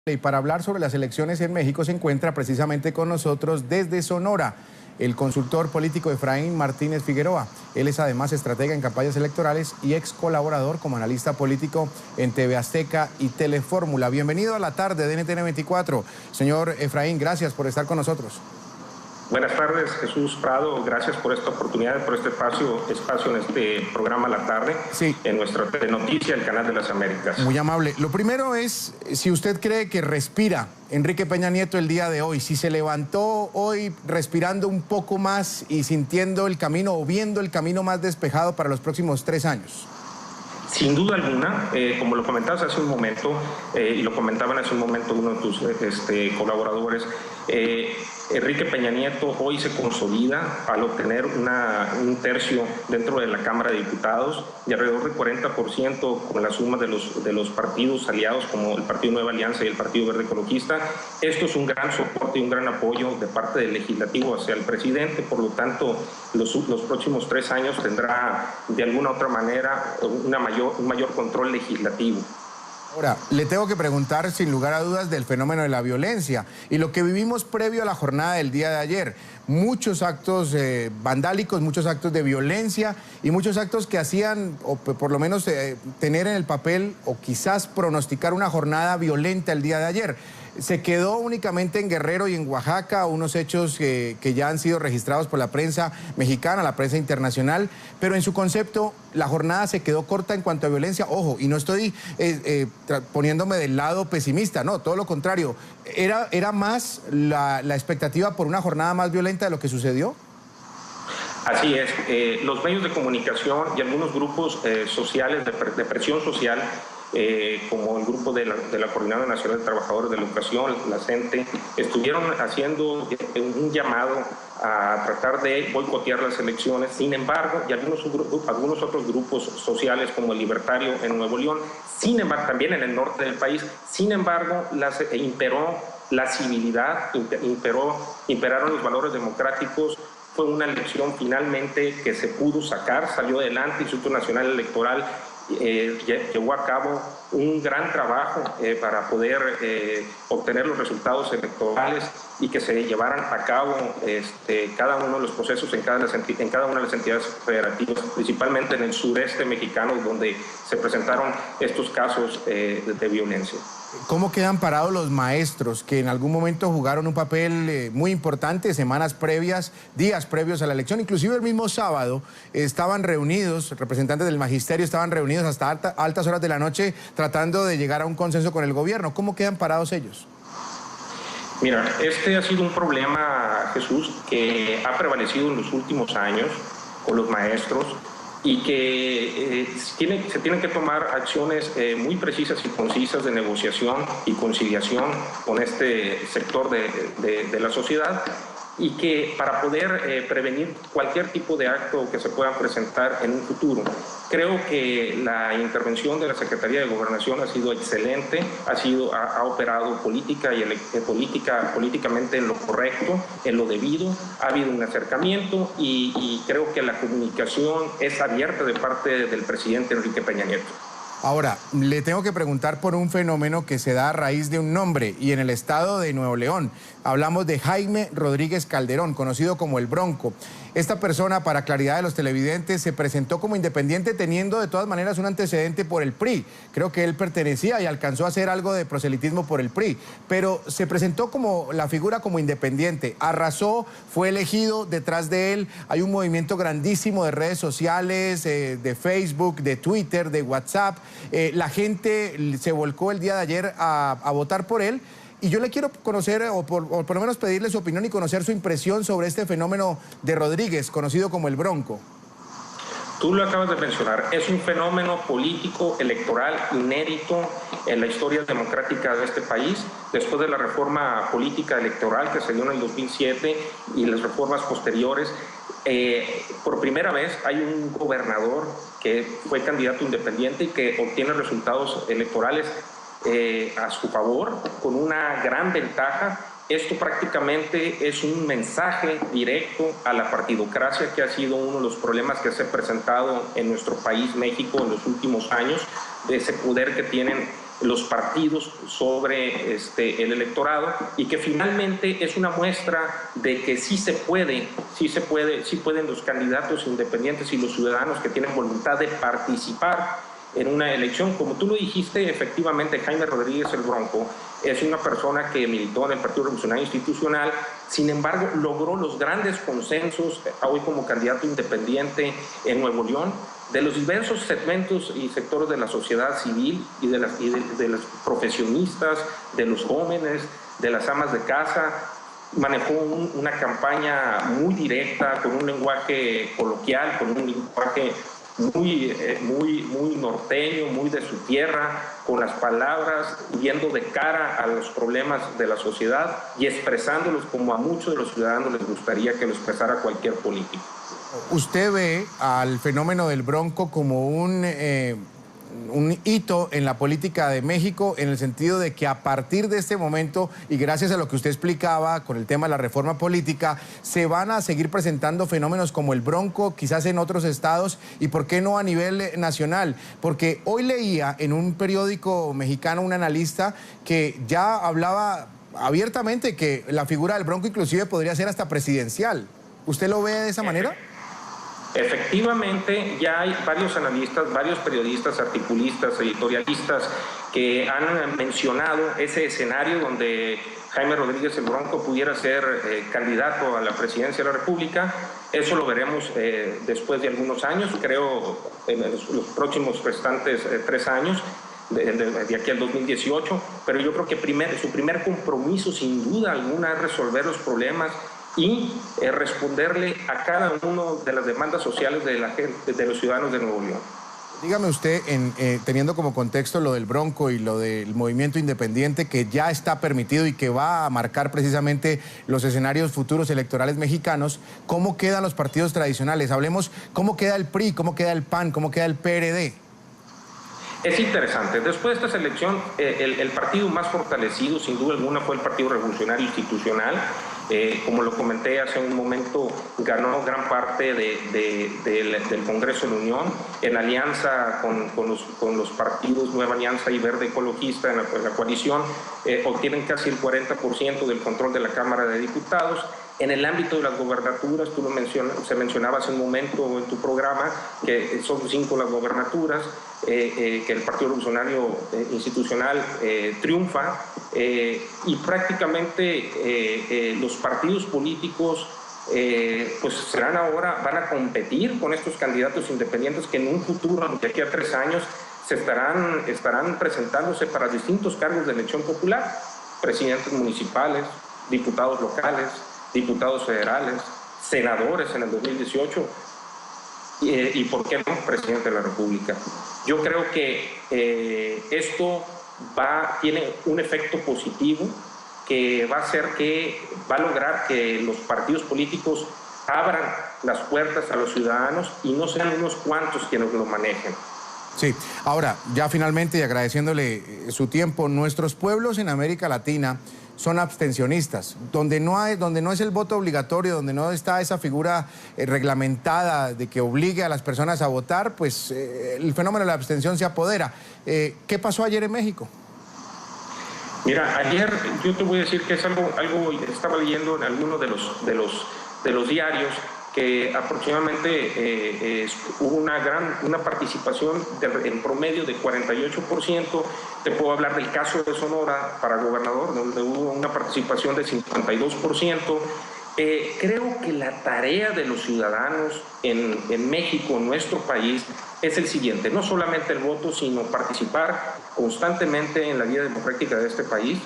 Y para hablar sobre las elecciones en México se encuentra precisamente con nosotros desde Sonora el consultor político Efraín Martínez Figueroa. Él es además estratega en campañas electorales y ex colaborador como analista político en TV Azteca y Telefórmula. Bienvenido a la tarde de NTN 24. Señor Efraín, gracias por estar con nosotros. Buenas tardes, Jesús Prado. Gracias por esta oportunidad, por este espacio en este programa La Tarde, sí, en nuestra telenoticia, el Canal de las Américas. Muy amable. Lo primero es, si usted cree que respira Enrique Peña Nieto el día de hoy, si se levantó hoy respirando un poco más y sintiendo el camino o viendo el camino más despejado para los próximos 3 años. Sin duda alguna, como lo comentabas hace un momento, y lo comentaban hace un momento uno de tus colaboradores, Enrique Peña Nieto hoy se consolida al obtener un tercio dentro de la Cámara de Diputados y alrededor del 40% con la suma de los partidos aliados como el Partido Nueva Alianza y el Partido Verde Ecologista. Esto es un gran soporte y un gran apoyo de parte del Legislativo hacia el presidente. Por lo tanto, los próximos 3 años tendrá de alguna u otra manera un mayor control legislativo. Ahora, le tengo que preguntar sin lugar a dudas del fenómeno de la violencia y lo que vivimos previo a la jornada del día de ayer. Muchos actos vandálicos, muchos actos de violencia y muchos actos que hacían, o por lo menos tener en el papel o quizás pronosticar una jornada violenta el día de ayer. Se quedó únicamente en Guerrero y en Oaxaca unos hechos que ya han sido registrados por la prensa mexicana, la prensa internacional, pero en su concepto la jornada se quedó corta en cuanto a violencia. Ojo, y no estoy poniéndome del lado pesimista, no, todo lo contrario. ¿Era más la expectativa por una jornada más violenta de lo que sucedió? Así es, los medios de comunicación y algunos grupos sociales de presión social, como el grupo de la Coordinadora Nacional de Trabajadores de la Educación, la CENTE, estuvieron haciendo un llamado a tratar de boicotear las elecciones. Sin embargo, y algunos otros grupos sociales como el Libertario en Nuevo León, sin embargo, también en el norte del país, sin embargo, imperó la civilidad, imperaron los valores democráticos. Fue una elección finalmente que se pudo sacar, salió adelante. El Instituto Nacional Electoral llevó a cabo un gran trabajo para poder obtener los resultados electorales y que se llevaran a cabo cada uno de los procesos en cada una de las entidades federativas, principalmente en el sureste mexicano, donde se presentaron estos casos de violencia. ¿Cómo quedan parados los maestros que en algún momento jugaron un papel muy importante, semanas previas, días previos a la elección? Inclusive el mismo sábado estaban reunidos, representantes del magisterio estaban reunidos hasta altas horas de la noche tratando de llegar a un consenso con el gobierno. ¿Cómo quedan parados ellos? Mira, este ha sido un problema, Jesús, que ha prevalecido en los últimos años con los maestros y que se tienen que tomar acciones muy precisas y concisas de negociación y conciliación con este sector de la sociedad, y que para poder prevenir cualquier tipo de acto que se pueda presentar en un futuro. Creo que la intervención de la Secretaría de Gobernación ha sido excelente, ha operado políticamente en lo correcto, en lo debido, ha habido un acercamiento y creo que la comunicación es abierta de parte del presidente Enrique Peña Nieto. Ahora, le tengo que preguntar por un fenómeno que se da a raíz de un nombre y en el estado de Nuevo León. Hablamos de Jaime Rodríguez Calderón, conocido como El Bronco. Esta persona, para claridad de los televidentes, se presentó como independiente teniendo de todas maneras un antecedente por el PRI. Creo que él pertenecía y alcanzó a hacer algo de proselitismo por el PRI, pero se presentó como la figura como independiente. Arrasó, fue elegido, detrás de él hay un movimiento grandísimo de redes sociales, de Facebook, de Twitter, de WhatsApp. La gente se volcó el día de ayer a votar por él. Y yo le quiero conocer, o por lo menos pedirle su opinión y conocer su impresión sobre este fenómeno de Rodríguez, conocido como El Bronco. Tú lo acabas de mencionar, es un fenómeno político, electoral, inédito en la historia democrática de este país. Después de la reforma política electoral que se dio en el 2007 y las reformas posteriores, por primera vez hay un gobernador que fue candidato independiente y que obtiene resultados electorales a su favor, con una gran ventaja. Esto prácticamente es un mensaje directo a la partidocracia, que ha sido uno de los problemas que se ha presentado en nuestro país, México, en los últimos años, de ese poder que tienen los partidos sobre el electorado, y que finalmente es una muestra de que sí pueden los candidatos independientes y los ciudadanos que tienen voluntad de participar en una elección. Como tú lo dijiste, efectivamente Jaime Rodríguez el Bronco es una persona que militó en el Partido Revolucionario Institucional, sin embargo logró los grandes consensos hoy como candidato independiente en Nuevo León, de los diversos segmentos y sectores de la sociedad civil y de los profesionistas, de los jóvenes, de las amas de casa. Manejó una campaña muy directa, con un lenguaje coloquial, con un lenguaje muy norteño, muy de su tierra, con las palabras, yendo de cara a los problemas de la sociedad y expresándolos como a muchos de los ciudadanos les gustaría que lo expresara cualquier político. ¿Usted ve al fenómeno del Bronco como un hito en la política de México, en el sentido de que a partir de este momento, y gracias a lo que usted explicaba con el tema de la reforma política, se van a seguir presentando fenómenos como el Bronco, quizás en otros estados, y por qué no a nivel nacional? Porque hoy leía en un periódico mexicano un analista que ya hablaba abiertamente que la figura del Bronco inclusive podría ser hasta presidencial. ¿Usted lo ve de esa manera? Efectivamente, ya hay varios analistas, varios periodistas, articulistas, editorialistas que han mencionado ese escenario donde Jaime Rodríguez el Bronco pudiera ser candidato a la presidencia de la República. Eso lo veremos después de algunos años, creo en los próximos restantes 3 años, de aquí al 2018, pero yo creo que su primer compromiso sin duda alguna es resolver los problemas y responderle a cada una de las demandas sociales de la gente, de los ciudadanos de Nuevo León. Dígame usted, teniendo como contexto lo del Bronco y lo del movimiento independiente que ya está permitido y que va a marcar precisamente los escenarios futuros electorales mexicanos, ¿cómo quedan los partidos tradicionales? Hablemos, ¿cómo queda el PRI, cómo queda el PAN, cómo queda el PRD? Es interesante. Después de esta elección, el partido más fortalecido, sin duda alguna, fue el Partido Revolucionario Institucional. Como lo comenté hace un momento, ganó gran parte del Congreso de la Unión, en alianza con los partidos Nueva Alianza y Verde Ecologista en la coalición, obtienen casi el 40% del control de la Cámara de Diputados. En el ámbito de las gobernaturas, tú se mencionaba hace un momento en tu programa que son 5 las gobernaturas, que el Partido Revolucionario Institucional triunfa, y prácticamente los partidos políticos pues van a competir con estos candidatos independientes que en un futuro, de aquí a 3 años, estarán presentándose para distintos cargos de elección popular, presidentes municipales, diputados locales, diputados federales, senadores en el 2018 y ¿por qué no presidente de la República? Yo creo que esto tiene un efecto positivo que va a lograr que los partidos políticos abran las puertas a los ciudadanos y no sean unos cuantos quienes lo manejen. Sí, ahora, ya finalmente y agradeciéndole su tiempo, nuestros pueblos en América Latina son abstencionistas, donde no es el voto obligatorio, donde no está esa figura reglamentada de que obligue a las personas a votar, pues el fenómeno de la abstención se apodera. ¿Qué pasó ayer en México? Mira, ayer yo te voy a decir que es algo estaba leyendo en alguno de los diarios que aproximadamente hubo una participación en promedio de 48%. Te puedo hablar del caso de Sonora para gobernador, donde hubo una participación de 52%. Creo que la tarea de los ciudadanos en México, en nuestro país, es el siguiente: no solamente el voto, sino participar constantemente en la vida democrática de este país,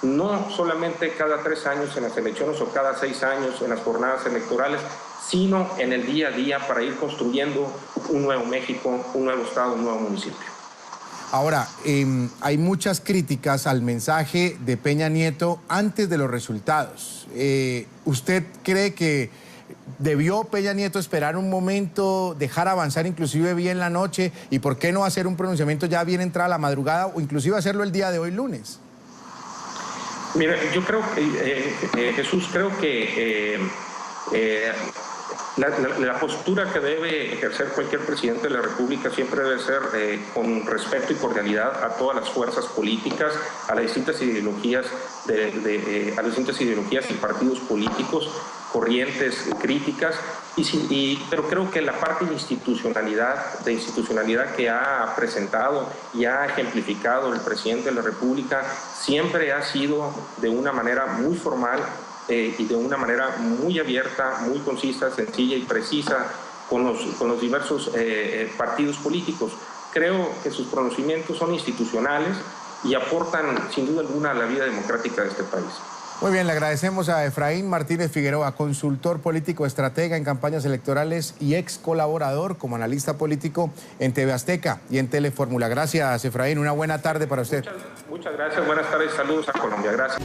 no solamente cada 3 años en las elecciones o cada 6 años en las jornadas electorales, sino en el día a día para ir construyendo un nuevo México, un nuevo estado, un nuevo municipio. Ahora, hay muchas críticas al mensaje de Peña Nieto antes de los resultados. ¿Usted cree que debió Peña Nieto esperar un momento, dejar avanzar inclusive bien la noche, y por qué no hacer un pronunciamiento ya bien entrada la madrugada, o inclusive hacerlo el día de hoy, lunes? Mira, yo creo que, Jesús, creo que La postura que debe ejercer cualquier presidente de la República siempre debe ser con respeto y cordialidad a todas las fuerzas políticas, a las distintas ideologías, a las distintas ideologías y partidos políticos, corrientes críticas, pero creo que la parte de institucionalidad que ha presentado y ha ejemplificado el presidente de la República siempre ha sido de una manera muy formal y de una manera muy abierta, muy concisa, sencilla y precisa con los diversos partidos políticos. Creo que sus pronunciamientos son institucionales y aportan sin duda alguna a la vida democrática de este país. Muy bien, le agradecemos a Efraín Martínez Figueroa, consultor político, estratega en campañas electorales y ex colaborador como analista político en TV Azteca y en Telefórmula. Gracias, Efraín. Una buena tarde para usted. Muchas gracias. Buenas tardes. Saludos a Colombia. Gracias.